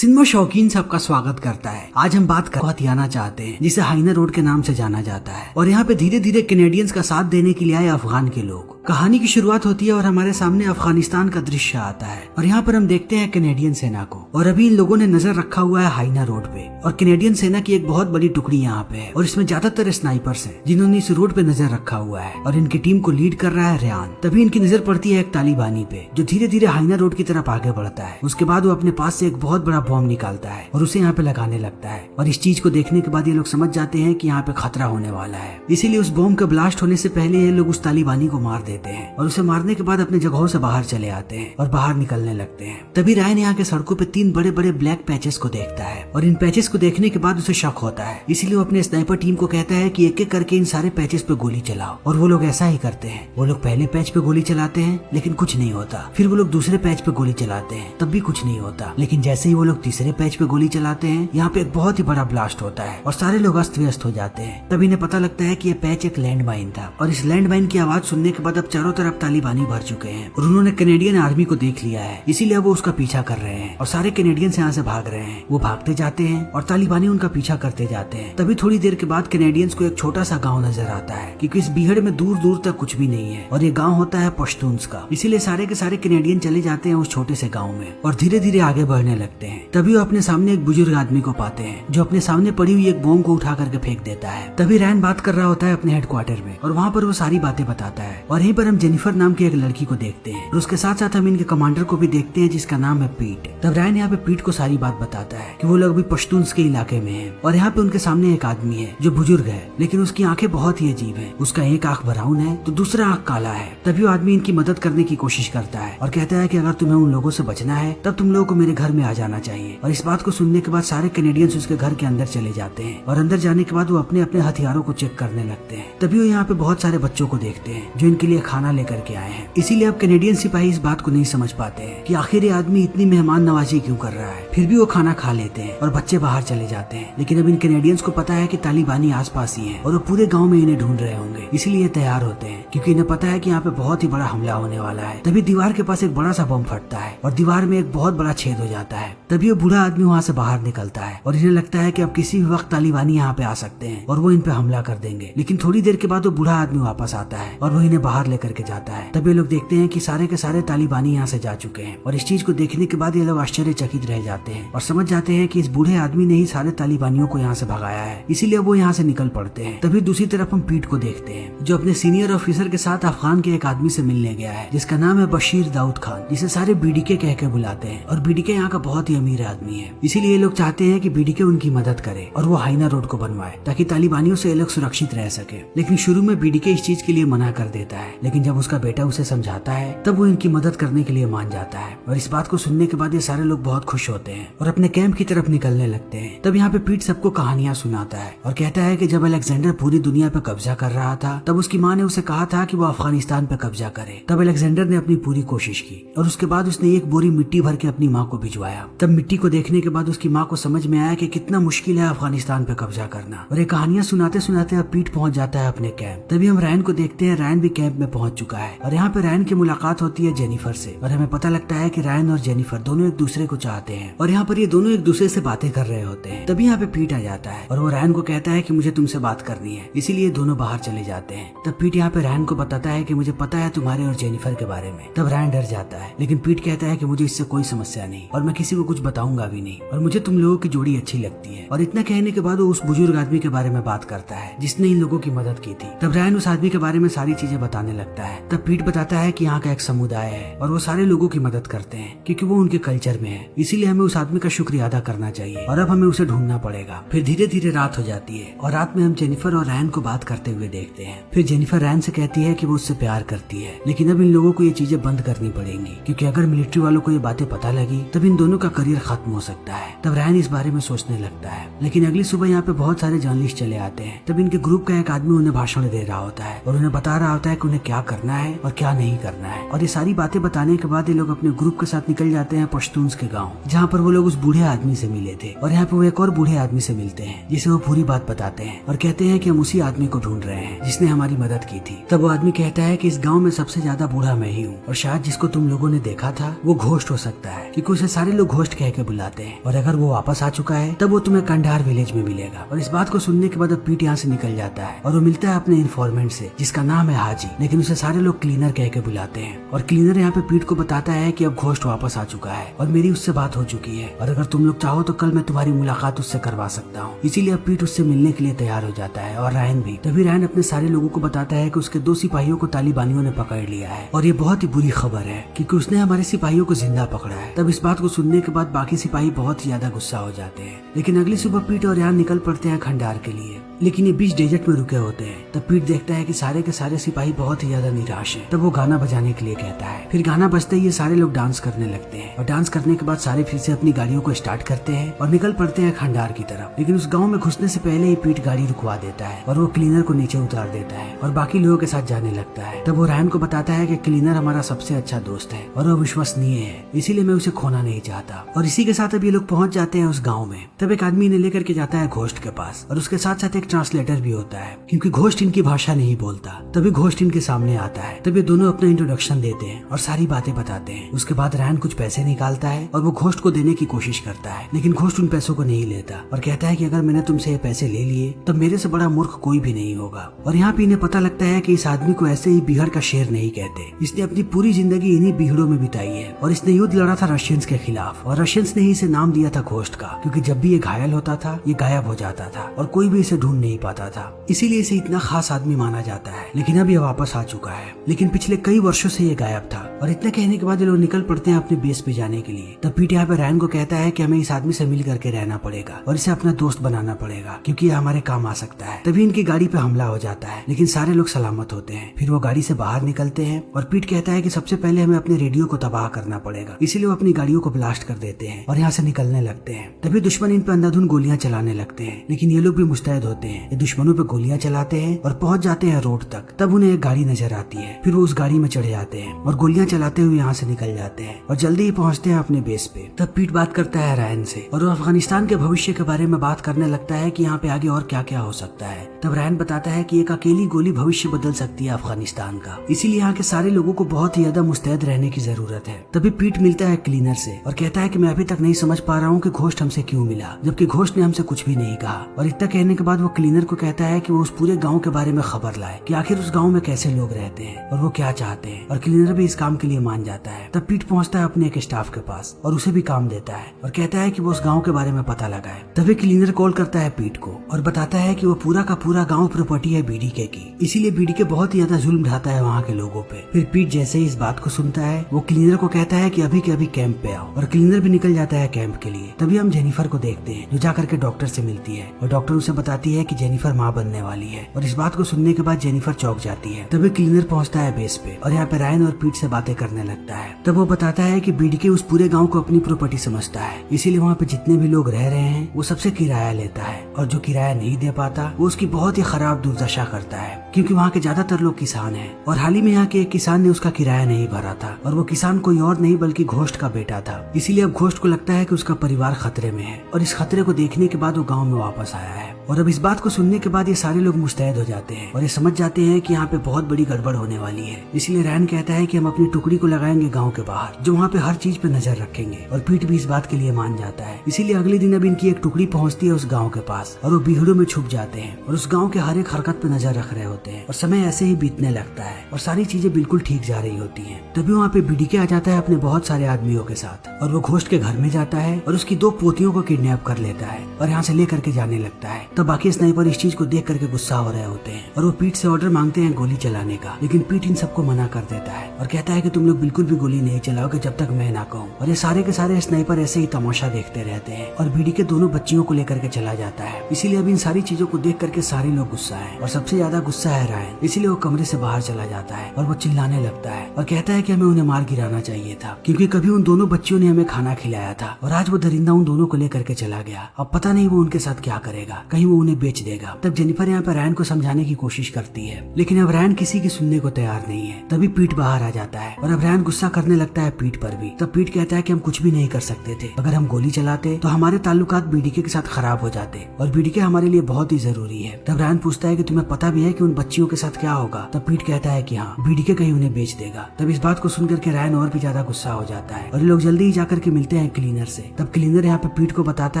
Cinema शौकीन सबका स्वागत करता है। आज हम बात कर हथियाना चाहते हैं, जिसे हाइना रोड के नाम से जाना जाता है। और यहाँ पे धीरे धीरे कैनेडियंस का साथ देने के लिए आए अफगान के लोग। कहानी की शुरुआत होती है और हमारे सामने अफगानिस्तान का दृश्य आता है और यहाँ पर हम देखते हैं कैनेडियन सेना को। और अभी इन लोगों ने नजर रखा हुआ है हाइना रोड पे और कैनेडियन सेना की एक बहुत बड़ी टुकड़ी यहाँ पे है और इसमें ज्यादातर स्नाइपर्स हैं जिन्होंने इस रोड पे नजर रखा हुआ है और इनकी टीम को लीड कर रहा है रेयान। तभी इनकी नजर पड़ती है एक तालिबानी पे जो धीरे धीरे हाइना रोड की तरफ आगे बढ़ता है। उसके बाद वो अपने पास से एक बहुत बड़ा बॉम्ब निकालता है और उसे यहाँ पे लगाने लगता है। और इस चीज को देखने के बाद ये लोग समझ जाते हैं कि यहाँ पे खतरा होने वाला है, इसीलिए उस बॉम्ब के ब्लास्ट होने से पहले ये लोग उस तालिबानी को मार देते हैं और उसे मारने के बाद अपने जगहों से बाहर चले आते हैं और बाहर निकलने लगते हैं। तभी रायन यहाँ के सड़कों पे 3 बड़े बड़े ब्लैक पैचेस को देखता है और इन पैचेस को देखने के बाद उसे शक होता है, इसीलिए वो अपने स्नाइपर टीम को कहता है कि एक एक करके इन सारे पैचेस पे गोली चलाओ। और वो लोग ऐसा ही करते हैं। वो लोग पहले पैच पे गोली चलाते हैं लेकिन कुछ नहीं होता। फिर वो लोग दूसरे पैच पे गोली चलाते हैं, तब भी कुछ नहीं होता। लेकिन जैसे ही वो लोग तीसरे पैच पे गोली चलाते हैं, यहाँ पे एक बहुत ही बड़ा ब्लास्ट होता है और सारे लोग अस्त व्यस्त हो जाते हैं। तब इन्हें पता लगता है कि ये पैच एक लैंड माइन था और इस लैंड माइन की आवाज सुनने के बाद अब चारों तरफ तालिबानी भर चुके हैं और उन्होंने कैनेडियन आर्मी को देख लिया है, इसीलिए वो उसका पीछा कर रहे हैं और सारे कैनेडियंस यहाँ से भाग रहे हैं। वो भागते जाते हैं और तालिबानी उनका पीछा करते जाते हैं। तभी थोड़ी देर के बाद कैनेडियंस को एक छोटा सा गाँव नजर आता है क्योंकि इस बीहड़ में दूर दूर तक कुछ भी नहीं है और ये गाँव होता है पश्तून्स का, इसीलिए सारे के सारे कैनेडियन चले जाते हैं उस छोटे से गाँव में और धीरे धीरे आगे बढ़ने लगते हैं। तभी वो अपने सामने एक बुजुर्ग आदमी को पाते हैं जो अपने सामने पड़ी हुई एक बॉम्ब को उठा करके फेंक देता है। तभी रैन बात कर रहा होता है अपने हेडक्वार्टर में और वहाँ पर वो सारी बातें बताता है और यहीं पर हम जेनिफर नाम की एक लड़की को देखते हैं और उसके साथ साथ हम इनके कमांडर को भी देखते हैं जिसका नाम है पीट। तब रैन यहाँ पे पीट को सारी बात बताता है कि वो लोग भी पश्तून्स के इलाके में हैं और यहाँ पे उनके सामने एक आदमी है जो बुजुर्ग है लेकिन उसकी आंखें बहुत ही अजीब है। उसका एक आंख ब्राउन है तो दूसरा आंख काला है। तभी वो आदमी इनकी मदद करने की कोशिश करता है और कहता है कि अगर तुम्हें उन लोगों से बचना है तब तुम लोगों को मेरे घर में आ जाना चाहिए। और इस बात को सुनने के बाद सारे कैनेडियंस उसके घर के अंदर चले जाते हैं और अंदर जाने के बाद वो अपने अपने हथियारों को चेक करने लगते हैं। तभी वो यहाँ पे बहुत सारे बच्चों को देखते हैं जो इनके लिए खाना लेकर के आए हैं। इसीलिए अब कैनेडियन सिपाही इस बात को नहीं समझ पाते हैं कि आखिर ये आदमी इतनी मेहमान नवाजी क्यों कर रहा है। फिर भी वो खाना खा लेते हैं और बच्चे बाहर चले जाते हैं। लेकिन अब इन कैनेडियंस को पता है कि तालिबानी आसपास ही है और वो पूरे गाँव में इन्हें ढूंढ रहे होंगे, इसीलिए तैयार होते हैं क्योंकि इन्हें पता है कि यहाँ पे बहुत ही बड़ा हमला होने वाला है। तभी दीवार के पास एक बड़ा सा बम फटता है और दीवार में एक बहुत बड़ा छेद हो जाता है। तभी वो बूढ़ा आदमी वहाँ से बाहर निकलता है और इन्हें लगता है कि अब किसी भी वक्त तालिबानी यहाँ पे आ सकते हैं और वो इन पे हमला कर देंगे। लेकिन थोड़ी देर के बाद वो बूढ़ा आदमी वापस आता है और वो इन्हें बाहर लेकर के जाता है। तभी लोग देखते हैं कि सारे के सारे तालिबानी यहाँ से जा चुके हैं और इस चीज को देखने के बाद ये लोग आश्चर्यचकित रह जाते हैं और समझ जाते हैं कि इस बूढ़े आदमी ने ही सारे तालिबानियों को यहाँ से भगाया है, इसीलिए वो यहाँ से निकल पड़ते हैं। तभी दूसरी तरफ हम पीट को देखते हैं जो अपने सीनियर ऑफिसर के साथ अफगान के एक आदमी से मिलने गया है जिसका नाम है बशीर दाऊद खान, जिसे सारे बीडीके कह के बुलाते हैं। और बीडीके यहाँ का बहुत ही अमीर आदमी है, इसीलिए ये लोग चाहते हैं कि बीडीके उनकी मदद करे और वो हाइना रोड को बनवाए ताकि तालिबानियों से ये लोग सुरक्षित रह सके। लेकिन शुरू में बीडीके इस चीज के लिए मना कर देता है, लेकिन जब उसका बेटा उसे समझाता है तब वो इनकी मदद करने के लिए मान जाता है। और इस बात को सुनने के बाद ये सारे लोग बहुत खुश होते हैं और अपने कैंप की तरफ निकलने लगते हैं। तब यहाँ पे पीट सबको कहानियां सुनाता है और कहता है कि जब अलेक्जेंडर पूरी दुनिया पे कब्जा कर रहा था तब उसकी माँ ने उसे कहा था कि वो अफगानिस्तान पे कब्जा करे। तब अलेक्जेंडर ने अपनी पूरी कोशिश की और उसके बाद उसने एक बोरी मिट्टी भर के अपनी माँ को भिजवाया। तब मिट्टी को देखने के बाद उसकी माँ को समझ में आया कि कितना मुश्किल है अफगानिस्तान पे कब्जा करना। और ये कहानियां सुनाते सुनाते अब पीट पहुंच जाता है अपने कैंप। तभी हम रैन को देखते हैं, रैन भी कैंप में पहुंच चुका है और यहाँ पे रैन की मुलाकात होती है जेनिफर से और हमें पता लगता है कि रैन और जेनिफर दोनों एक दूसरे को चाहते हैं और यहाँ पर ये दोनों एक दूसरे से बातें कर रहे होते हैं। तभी यहाँ पे पीट आ जाता है और वो रैन को कहता है कि मुझे तुमसे बात करनी है, इसीलिए दोनों बाहर चले जाते हैं। तब पीट यहाँ पे रैन को बताता है कि मुझे पता है तुम्हारे और जेनिफर के बारे में। तब रैन डर जाता है लेकिन पीट कहता है कि मुझे इससे कोई समस्या नहीं और मैं किसी को कुछ बताऊंगा भी नहीं और मुझे तुम लोगों की जोड़ी अच्छी लगती है। और इतना कहने के बाद वो उस बुजुर्ग आदमी के बारे में बात करता है जिसने इन लोगों की मदद की थी। तब रैन उस आदमी के बारे में सारी चीजें बताने लगता है। तब पीट बताता है कि यहाँ का एक समुदाय है और वो सारे लोगों की मदद करते हैं क्योंकि वो उनके कल्चर में है, इसीलिए हमें उस आदमी का शुक्रिया अदा करना चाहिए और अब हमें उसे ढूंढना पड़ेगा। फिर धीरे धीरे रात हो जाती है और रात में हम जेनिफर और रैन को बात करते हुए देखते हैं। फिर जेनिफर रैन से कहती है कि वो उससे प्यार करती है, लेकिन अब इन लोगों को ये चीजें बंद करनी पड़ेंगी क्योंकि अगर मिलिट्री वालों को ये बातें पता लगी तब इन दोनों का करियर खत्म हो सकता है। तब रैन इस बारे में सोचने लगता है। लेकिन अगली सुबह यहाँ पे बहुत सारे जर्नलिस्ट चले आते हैं। तब इनके ग्रुप का एक आदमी उन्हें भाषण दे रहा होता है और उन्हें बता रहा होता है कि उन्हें क्या करना है और क्या नहीं करना है। और ये सारी बातें बताने के बाद ये लोग अपने ग्रुप के साथ निकल जाते हैं पश्तून्स के गाँव, जहाँ पर वो लोग उस बूढ़े आदमी से मिले थे। और यहाँ पे वो एक और बूढ़े आदमी से मिलते हैं जिसे वो पूरी बात बताते हैं और कहते हैं कि हम उसी आदमी को ढूंढ रहे हैं जिसने हमारी मदद की थी। तब वो आदमी कहता है कि इस गाँव में सबसे ज्यादा बूढ़ा मैं ही हूँ और शायद जिसको तुम लोगों ने देखा था वो घोस्ट हो सकता है क्योंकि उसे सारे लोग घोस्ट कह के के बुलाते हैं और अगर वो वापस आ चुका है तब वो तुम्हें कंडार विलेज में मिलेगा। और इस बात को सुनने के बाद अब पीट यहाँ से निकल जाता है और वो मिलता है अपने इन्फॉर्मेंट से जिसका नाम है हाजी, लेकिन उसे सारे लोग क्लीनर कह के बुलाते हैं। और क्लीनर यहाँ पे पीट को बताता है कि अब घोस्ट वापस आ चुका है और मेरी उससे बात हो चुकी है और अगर तुम लोग चाहो तो कल मैं तुम्हारी मुलाकात उससे करवा सकता हूँ। इसीलिए अब पीट उससे मिलने के लिए तैयार हो जाता है और रायन भी। तभी रायन अपने सारे लोगों को बताता है कि उसके 2 सिपाहियों को तालिबानियों ने पकड़ लिया है और ये बहुत ही बुरी खबर है क्योंकि उसने हमारे सिपाहियों को जिंदा पकड़ा है। तब इस बात को सुनने के बाद बाकी सिपाही बहुत ही ज्यादा गुस्सा हो जाते हैं। लेकिन अगली सुबह पीट और रायन निकल पड़ते हैं खंडार के लिए, लेकिन ये बीच डेजर्ट में रुके होते हैं। तब पीट देखता है कि सारे के सारे सिपाही बहुत ही ज्यादा निराश हैं। तब वो गाना बजाने के लिए कहता है। फिर गाना बजते ही ये सारे लोग डांस करने लगते हैं और डांस करने के बाद सारे फिर से अपनी गाड़ियों को स्टार्ट करते हैं और निकल पड़ते हैं खंडार की तरफ। लेकिन उस गाँव में घुसने से पहले ही पीट गाड़ी रुकवा देता है और वो क्लीनर को नीचे उतार देता है और बाकी लोगों के साथ जाने लगता है। तब वो रायन को बताता है कि क्लीनर हमारा सबसे अच्छा दोस्त है और वो विश्वसनीय है, इसीलिए मैं उसे खोना नहीं चाहता। और इसी के साथ अब ये लोग पहुंच जाते हैं उस गाँव में। तब एक आदमी इन्हें लेकर के जाता है घोस्ट के पास और उसके साथ साथ एक ट्रांसलेटर भी होता है क्योंकि घोस्ट इनकी भाषा नहीं बोलता। तभी घोस्ट इनके सामने आता है। तब ये दोनों अपना इंट्रोडक्शन देते हैं और सारी बातें बताते हैं। उसके बाद रायन कुछ पैसे निकालता है और वो घोस्ट को देने की कोशिश करता है, लेकिन घोस्ट उन पैसों को नहीं लेता और कहता है कि अगर मैंने तुमसे ये पैसे ले लिए तब मेरे से बड़ा मूर्ख कोई भी नहीं होगा। और यहाँ पे इन्हें पता लगता है कि इस आदमी को ऐसे ही बिहार का शेर नहीं कहते, इसने अपनी पूरी जिंदगी इन्हीं बिहड़ों में बिताई है और इसने युद्ध लड़ा था रशियंस के खिलाफ और रशियंस ने ही इसे नाम दिया था घोस्ट का क्योंकि जब भी ये घायल होता था ये गायब हो जाता था और कोई भी इसे ढूंढ नहीं पाता था, इसीलिए इसे इतना खास आदमी माना जाता है। लेकिन अब ये वापस आ चुका है, लेकिन पिछले कई वर्षों से ये गायब था। और इतना कहने के बाद ये लोग निकल पड़ते हैं अपने बेस पे जाने के लिए। तब पीट यहाँ पे रायन को कहता है कि हमें इस आदमी से मिल करके रहना पड़ेगा और इसे अपना दोस्त बनाना पड़ेगा क्योंकि ये हमारे काम आ सकता है। तभी इनकी गाड़ी पे हमला हो जाता है, लेकिन सारे लोग सलामत होते हैं। फिर वो गाड़ी से बाहर निकलते हैं और पीट कहता है कि सबसे पहले हमें अपने रेडियो को तबाह करना पड़ेगा, इसीलिए वो अपनी गाड़ियों को ब्लास्ट कर देते हैं और यहाँ से निकलने लगते हैं। तभी दुश्मन इन पे अंधाधुंध गोलियां चलाने लगते हैं, लेकिन ये लोग भी मुस्तैद होते हैं। ये दुश्मनों पे गोलियां चलाते हैं और पहुंच जाते हैं रोड तक। तब उन्हें एक गाड़ी नजर आती है, फिर वो उस गाड़ी में चढ़ जाते हैं और गोलियां चलाते हुए यहाँ से निकल जाते हैं और जल्दी ही पहुंचते हैं अपने बेस पे। तब पीट बात करता है रायन से और वो अफगानिस्तान के भविष्य के बारे में बात करने लगता है कि यहाँ पे आगे और क्या क्या हो सकता है। तब रायन बताता है कि एक अकेली गोली भविष्य बदल सकती है अफगानिस्तान का, इसीलिए यहाँ के सारे लोगों को बहुत ही ज्यादा मुस्तैद रहने की जरूरत है। तभी पीट मिलता है क्लीनर से और कहता है कि मैं अभी तक नहीं समझ पा रहा हूँ कि घोस्ट हमसे क्यों मिला, जबकि घोस्ट ने हमसे कुछ भी नहीं कहा। और इतना कहने के बाद वो क्लीनर को कहता है कि वो उस पूरे गाँव के बारे में खबर लाए कि आखिर उस गाँव में कैसे लोग रहते हैं और वो क्या चाहते हैं। और क्लीनर भी इस काम के लिए मान जाता है। तब पीट पहुंचता है अपने एक स्टाफ के पास और उसे भी काम देता है और कहता है कि वो उस गांव के बारे में पता लगाए। तभी क्लीनर कॉल करता है पीट को और बताता है कि वो पूरा का पूरा गांव प्रॉपर्टी है बीडीके की, इसीलिए बीडीके बहुत ही ज्यादा जुल्म ढाता है वहाँ के लोगों पे। फिर पीट जैसे ही इस बात को सुनता है वो क्लीनर को कहता है कि अभी के अभी कैंप पे आओ और क्लीनर भी निकल जाता है कैंप के लिए। तभी हम जेनिफर को देखते हैं जो जाकर के डॉक्टर से मिलती है और डॉक्टर उसे बताती है कि जेनिफर माँ बनने वाली है। और इस बात को सुनने के बाद जेनिफर चौंक जाती है। तभी क्लीनर पहुंचता है बेस पे और यहाँ पे रायन और पीट से बातें करने लगता है। तब वो बताता है कि बीडीके उस पूरे गांव को अपनी प्रॉपर्टी समझता है, इसीलिए वहाँ पे जितने भी लोग रह रहे हैं वो सबसे किराया लेता है और जो किराया नहीं दे पाता वो उसकी बहुत ही खराब दुर्दशा करता है क्योंकि वहाँ के ज्यादातर लोग किसान हैं। और हाल ही में यहाँ के एक किसान ने उसका किराया नहीं भरा था और वो किसान कोई और नहीं बल्कि घोस्ट का बेटा था, इसीलिए अब घोस्ट को लगता है कि उसका परिवार खतरे में है और इस खतरे को देखने के बाद वो गाँव में वापस आया है। और अब इस बात को सुनने के बाद ये सारे लोग मुस्तैद हो जाते हैं और ये समझ जाते हैं कि यहाँ पे बहुत बड़ी गड़बड़ होने वाली है। इसलिए रैन कहता है कि हम अपनी टुकड़ी को लगाएंगे गांव के बाहर जो वहाँ पे हर चीज पे नजर रखेंगे और पीट भी इस बात के लिए मान जाता है। इसीलिए अगले दिन अब इनकी एक टुकड़ी पहुँचती है उस गाँव के पास और वो बीहड़ों में छुप जाते हैं और उस गाँव के हर एक हरकत पे नजर रख रहे होते हैं और समय ऐसे ही बीतने लगता है और सारी चीजें बिल्कुल ठीक जा रही होती है। तभी वहाँ पे बीडीके आ जाता है अपने बहुत सारे आदमियों के साथ और वो घोस्ट के घर में जाता है और उसकी 2 पोतियों को किडनैप कर लेता है और यहाँ से लेकर के जाने लगता है। तब बाकी स्नाइपर इस चीज को देख करके गुस्सा हो रहे होते हैं और वो पीट से ऑर्डर मांगते हैं गोली चलाने का, लेकिन पीट इन सबको मना कर देता है और कहता है कि तुम लोग बिल्कुल भी गोली नहीं चलाओगे जब तक मैं ना कहूँ। और ये सारे के सारे स्नाइपर ऐसे ही तमाशा देखते रहते हैं और बीडीके दोनों बच्चियों को लेकर के चला जाता है। इसीलिए अब इन सारी चीजों को देख करके सारे लोग गुस्सा है और सबसे ज्यादा गुस्सा है रायन, इसीलिए वो कमरे से बाहर चला जाता है और वो चिल्लाने लगता है और कहता है कि हमें उन्हें मार गिराना चाहिए था क्योंकि कभी उन दोनों बच्चियों ने हमें खाना खिलाया था और आज वो दरिंदा उन दोनों को लेकर के चला गया। अब पता नहीं वो उनके साथ क्या करेगा, कहीं वो उन्हें बेच देगा। तब जेनिफर यहाँ पे रैन को समझाने की कोशिश करती है, लेकिन अब रैन किसी की सुनने को तैयार नहीं है। तभी पीट बाहर आ जाता है और अब रैन गुस्सा करने लगता है पीट पर भी। तब पीट कहता है कि हम कुछ भी नहीं कर सकते थे, अगर हम गोली चलाते तो हमारे ताल्लुकात बीडीके के साथ खराब हो जाते और बीडीके हमारे लिए बहुत ही जरूरी है। तब रैन पूछता है कि तुम्हें पता भी है कि उन बच्चियों के साथ क्या होगा? तब पीट कहता है कि हाँ, बीडीके कहीं उन्हें बेच देगा। तब इस बात को सुनकर के रैन और भी ज्यादा गुस्सा हो जाता है और ये लोग जल्दी ही जाकर के मिलते हैं क्लीनर से। तब क्लीनर यहाँ पे पीट को बताता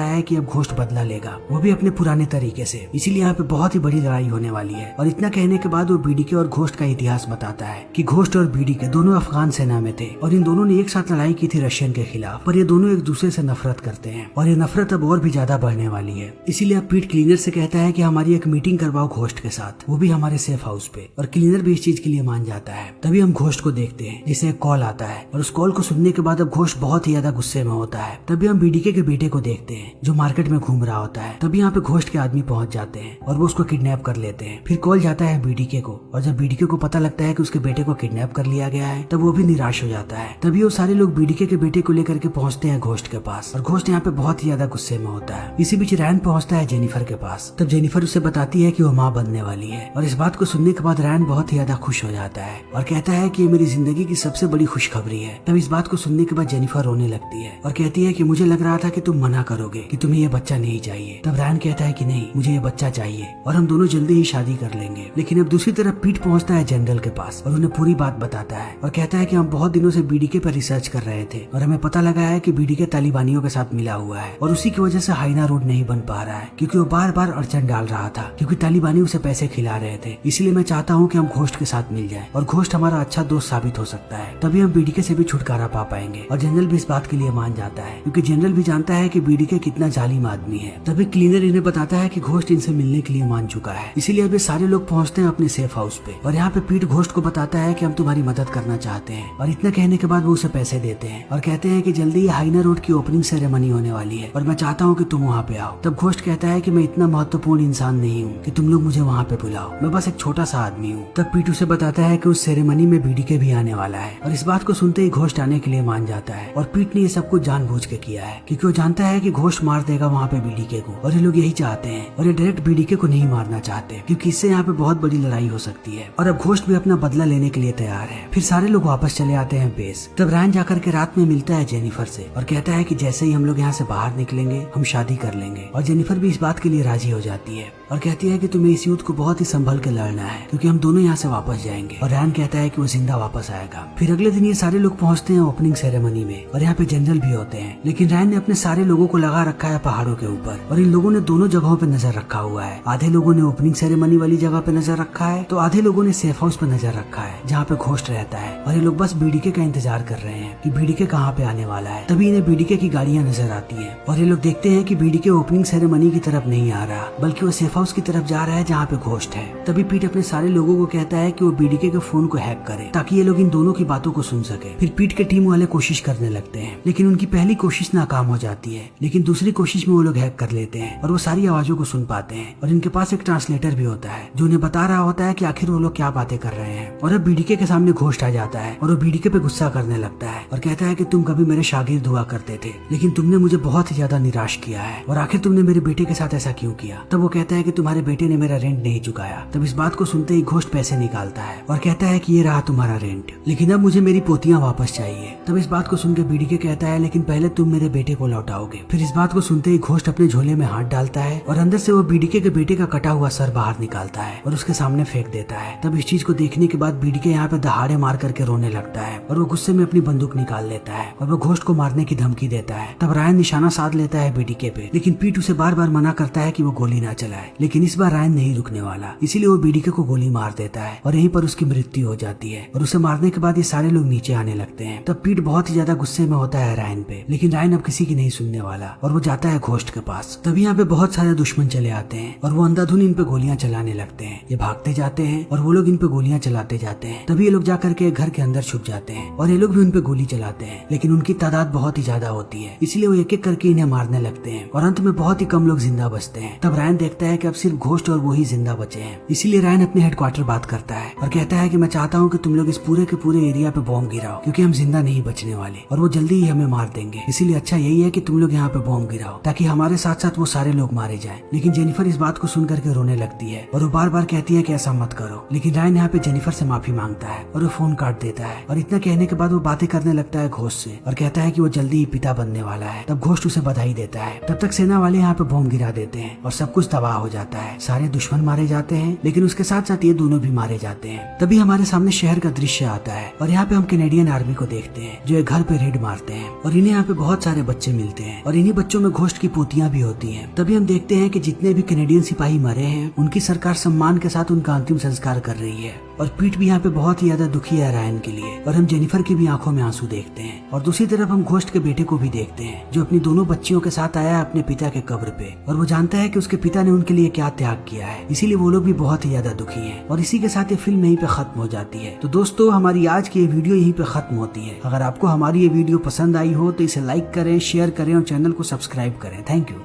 है कि अब घोस्ट बदला लेगा, वो भी अपने पुराने तरीके से। इसीलिए यहाँ पे बहुत ही बड़ी लड़ाई होने वाली है। और इतना कहने के बाद वो बीडीके और घोस्ट का इतिहास बताता है कि घोस्ट और बीडीके दोनों अफगान सेना में थे और इन दोनों ने एक साथ लड़ाई की थी रशियन के खिलाफ। पर ये दोनों एक दूसरे से नफरत करते हैं और ये नफरत अब और भी ज्यादा बढ़ने वाली है। इसीलिए अब पीट क्लीनर से कहता है कि हमारी एक मीटिंग करवाओ घोस्ट के साथ, वो भी हमारे सेफ हाउस पे। और क्लीनर भी इस चीज के लिए मान जाता है। तभी हम घोस्ट को देखते हैं जिसे एक कॉल आता है और उस कॉल को सुनने के बाद अब घोस्ट बहुत ही ज्यादा गुस्से में होता है। तभी हम बीडीके के बेटे को देखते हैं जो मार्केट में घूम रहा होता है। तभी यहाँ पे घोस्ट के आदमी पहुंच जाते हैं और वो उसको किडनैप कर लेते हैं। फिर कॉल जाता है बीडीके को और जब बीडीके को पता लगता है कि उसके बेटे को किडनैप कर लिया गया है तब वो भी निराश हो जाता है। तभी वो सारे लोग बीडीके के बेटे को लेकर के पहुंचते हैं घोस्ट के पास और घोस्ट यहाँ पे बहुत ही ज्यादा गुस्से में होता है। इसी बीच रैन पहुंचता है जेनिफर के पास। तब जेनिफर उसे बताती है कि वो माँ बनने वाली है और इस बात को सुनने के बाद रैन बहुत ही ज्यादा खुश हो जाता है और कहता है कि ये मेरी जिंदगी की सबसे बड़ी खुशखबरी है। तब इस बात को सुनने के बाद जेनिफर रोने लगती है और कहती है कि मुझे लग रहा था कि तुम मना करोगे कि तुम्हें ये बच्चा नहीं चाहिए। तब रैन कहता है कि नहीं, मुझे ये बच्चा चाहिए और हम दोनों जल्दी ही शादी कर लेंगे। लेकिन अब दूसरी तरफ पीट पहुंचता है जनरल के पास और उन्हें पूरी बात बताता है और कहता है कि हम बहुत दिनों से बीडीके पर रिसर्च कर रहे थे और हमें पता लगा है कि बीडीके तालिबानियों के साथ मिला हुआ है और उसी की वजह से हाइना रोड नहीं बन पा रहा है क्योंकि वो बार बार अड़चन डाल रहा था क्योंकि तालिबानी उसे पैसे खिला रहे थे। इसलिए मैं चाहता हूँ कि हम घोस्ट के साथ मिल जाएं और घोस्ट हमारा अच्छा दोस्त साबित हो सकता है, तभी हम बीडीके से भी छुटकारा पा पाएंगे। और जनरल भी इस बात के लिए मान जाता है क्योंकि जनरल भी जानता है कि बीडीके कितना जालिम आदमी है। तभी क्लीनर इन्हें बताता है कि घोस्ट इनसे मिलने के लिए मान चुका है। इसीलिए अभी सारे लोग पहुंचते हैं अपने सेफ हाउस पे और यहाँ पे पीट घोस्ट को बताता है कि हम तुम्हारी मदद करना चाहते हैं। और इतना कहने के बाद वो उसे पैसे देते हैं और कहते हैं कि जल्दी ही हाइना रोड की ओपनिंग सेरेमनी होने वाली है और मैं चाहता हूँ कि तुम वहाँ पे आओ। तब घोस्ट कहता है कि मैं इतना महत्वपूर्ण इंसान नहीं हूँ कि तुम लोग मुझे वहाँ पे बुलाओ, मैं बस एक छोटा सा आदमी हूँ। तब पीट उसे बताता है कि उस सेरेमनी में बीडीके भी आने वाला है और इस बात को सुनते ही घोस्ट आने के लिए मान जाता है। और पीट ने ये सब कुछ जानबूझ के किया है क्योंकि वो जानता है कि घोस्ट मार देगा वहाँ पे बीडीके को और ये लोग यही चाहते हैं और ये डायरेक्ट बीडीके को नहीं मारना चाहते क्योंकि इससे यहाँ पे बहुत बड़ी लड़ाई हो सकती है। और अब घोस्ट भी अपना बदला लेने के लिए तैयार है। फिर सारे लोग वापस चले आते हैं बेस। तब रैन जाकर के रात में मिलता है जेनिफर से और कहता है कि जैसे ही हम लोग यहाँ से बाहर निकलेंगे हम शादी कर लेंगे। और जेनिफर भी इस बात के लिए राजी हो जाती है और कहती है कि तुम्हें इस युद्ध को बहुत ही संभल के लड़ना है क्योंकि हम दोनों यहाँ से वापस जाएंगे। और रैन कहता है कि वो जिंदा वापस आएगा। फिर अगले दिन ये सारे लोग पहुंचते हैं ओपनिंग सेरेमनी में और यहाँ पे जनरल भी होते हैं, लेकिन रैन ने अपने सारे लोगों को लगा रखा है पहाड़ों के ऊपर और इन लोगों ने दोनों जगहों पे नजर रखा हुआ है। आधे लोगों ने ओपनिंग सेरेमनी वाली जगह पे नजर रखा है तो आधे लोगों ने सेफ हाउस पे नजर रखा है जहाँ पे घोस्ट रहता है और ये लोग बस बीडीके का इंतजार कर रहे हैं कि बीडीके कहाँ पे आने वाला है। तभी इन्हें बीडीके की गाड़ियां नजर आती हैं और ये लोग देखते हैं कि बीडीके ओपनिंग सेरेमनी की तरफ नहीं आ रहा बल्कि वो सेफ हाउस की तरफ जा रहा है जहाँ पे घोस्ट है। तभी पीट अपने सारे लोगों को कहता है कि वो बीडीके के फोन को हैक करे ताकि ये लोग इन दोनों की बातों को सुन सके। फिर पीट के टीम वाले कोशिश करने लगते हैं लेकिन उनकी पहली कोशिश नाकाम हो जाती है, लेकिन दूसरी कोशिश में वो लोग हैक कर लेते हैं और वो सारी आवाजों को सुन पाते हैं। और इनके पास एक ट्रांसलेटर भी होता है जो उन्हें बता रहा होता है कि आखिर वो लोग क्या बातें कर रहे हैं। और अब बीडीके के सामने घोस्ट आ जाता है और वो बीडीके पे गुस्सा करने लगता है और कहता है कि तुम कभी मेरे शागिर्द हुआ करते थे लेकिन तुमने मुझे बहुत ही ज्यादा निराश किया है और आखिर तुमने मेरे बेटे के साथ ऐसा क्यों किया। तब वो कहता है कि तुम्हारे बेटे ने मेरा रेंट नहीं चुकाया। तब इस बात को सुनते ही घोस्ट पैसे निकालता है और कहता है कि ये रहा तुम्हारा रेंट, लेकिन अब मुझे मेरी पोतियां वापस चाहिए। तब इस बात को सुनकर बीडीके कहता है लेकिन पहले तुम मेरे बेटे को लौटाओगे। फिर इस बात को सुनते ही घोस्ट अपने झोले में हाथ डालता है और अंदर से वो बीडीके के बेटे का कटा हुआ सर बाहर निकालता है और उसके सामने फेंक देता है। तब इस चीज को देखने के बाद बीडीके यहाँ पे दहाड़े मार करके रोने लगता है और वो गुस्से में अपनी बंदूक निकाल लेता है और वो घोस्ट को मारने की धमकी देता है। तब रायन निशाना साध लेता है बीडीके पे, लेकिन पीट उसे बार बार मना करता है कि वो गोली ना चलाए। लेकिन इस बार रायन नहीं रुकने वाला, इसीलिए वो बीडीके को गोली मार देता है और यहीं पर उसकी मृत्यु हो जाती है। और उसे मारने के बाद ये सारे लोग नीचे आने लगते हैं। तब पीट बहुत ही ज्यादा गुस्से में होता है रायन पे, लेकिन रायन अब किसी की नहीं सुनने वाला और वो जाता है घोस्ट के पास। तभी यहाँ पे बहुत सारे दुश्मन चले आते हैं और वो अंधाधुन इन पे गोलियां चलाने लगते हैं। ये भागते जाते हैं और वो लोग इन पे गोलियां चलाते जाते हैं। तभी ये लोग जाकर के घर के अंदर छुप जाते हैं और ये लोग भी उन पे गोली चलाते हैं, लेकिन उनकी तादाद बहुत ही ज्यादा होती है, इसलिए वो एक एक करके इन्हें मारने लगते हैं और अंत में बहुत ही कम लोग जिंदा बचते हैं। तब रायन देखता है कि अब सिर्फ घोस्ट और वो ही जिंदा बचे हैं, इसीलिए रायन अपने हेडक्वार्टर बात करता है और कहता है कि मैं चाहता हूँ कि तुम लोग इस पूरे के पूरे एरिया पे बॉम्ब गिराओ क्योंकि हम जिंदा नहीं बचने वाले और वो जल्दी ही हमें मार देंगे। इसीलिए अच्छा यही है कि तुम लोग यहाँ पे बॉम्ब गिराओ ताकि हमारे साथ साथ वो सारे लोग मारे जाए। जाए। लेकिन जेनिफर इस बात को सुन करके रोने लगती है और वो बार बार कहती है कि ऐसा मत करो। लेकिन रायन यहाँ पे जेनिफर से माफी मांगता है और वो फोन काट देता है। और इतना कहने के बाद वो बातें करने लगता है घोस्ट से और कहता है कि वो जल्दी ही पिता बनने वाला है। तब घोस्ट उसे बधाई देता है। तब तक सेना वाले यहाँ पे बॉम्ब गिरा देते हैं और सब कुछ तबाह हो जाता है। सारे दुश्मन मारे जाते हैं, लेकिन उसके साथ साथ ये दोनों भी मारे जाते हैं। तभी हमारे सामने शहर का दृश्य आता है और यहाँ पे हम कैनेडियन आर्मी को देखते हैं जो एक घर पे रेड मारते हैं और इन्हें यहाँ पे बहुत सारे बच्चे मिलते हैं और इन्हीं बच्चों में घोस्ट की पोतियां भी होती हैं। तभी हम देखते हैं कि जितने भी कैनेडियन सिपाही मरे हैं उनकी सरकार सम्मान के साथ उनका अंतिम संस्कार कर रही है। और पीट भी यहाँ पे बहुत ही ज्यादा दुखी है रायन के लिए और हम जेनिफर की भी आंखों में आंसू देखते हैं। और दूसरी तरफ हम घोस्ट के बेटे को भी देखते हैं जो अपनी दोनों बच्चियों के साथ आया है अपने पिता के कब्र पे और वो जानता है कि उसके पिता ने उनके लिए क्या त्याग किया है, इसीलिए वो लोग भी बहुत ही ज्यादा दुखी हैं। और इसी के साथ ये फिल्म यहीं पे खत्म हो जाती है। तो दोस्तों हमारी आज की ये वीडियो यहीं पे खत्म होती है। अगर आपको हमारी ये वीडियो पसंद आई हो तो इसे लाइक करें, शेयर करें और चैनल को सब्सक्राइब करें। Thank you.